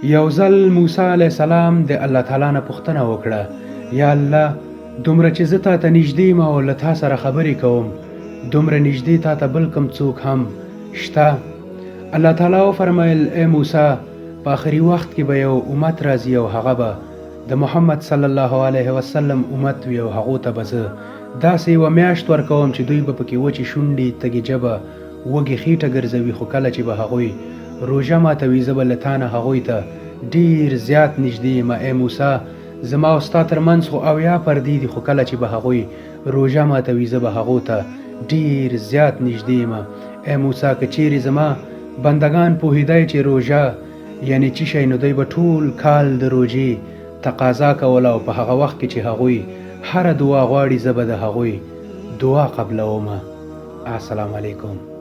یو ځل موسی علیه السلام د الله تعالی نه پوښتنه وکړه، یا الله، دومره چې زه تا ته نږدې یم او له تا سره خبرې کوم، دومره نږدې تا ته بل کوم څوک هم شته؟ الله تعالی وفرمیل: ای موسی، په آخري وخت کې به یو امت راځي او هغه به د محمد صلی الله علیه وسلم امت وي او هغو ته به زه داسې یوه میاشت ورکوم چې دوی به پکې وچې شونډې، تږې ژبه، وږې خېټه ګرځوي، خو کله چې به هغوی روژه ماتوي زه به له تا نه هغوی ته ډېر زیات نږدې یم. ای موسی، زما او ستا تر منځ خو 80 پردې دي، خو کله چې به هغوی روژه ماتوي زه به هغو ته ډېر زیات نږدې یم. ای موسی، که چیرې زما بندگان پوهېدی چې روژه یعنی چی شی، نو دوی به ټول کال د روژې تقاضا کوله او په هغه وخت کې چې هغوی هره دعا غواړي زه به د هغوی دعا قبلومه. السلام علیکم.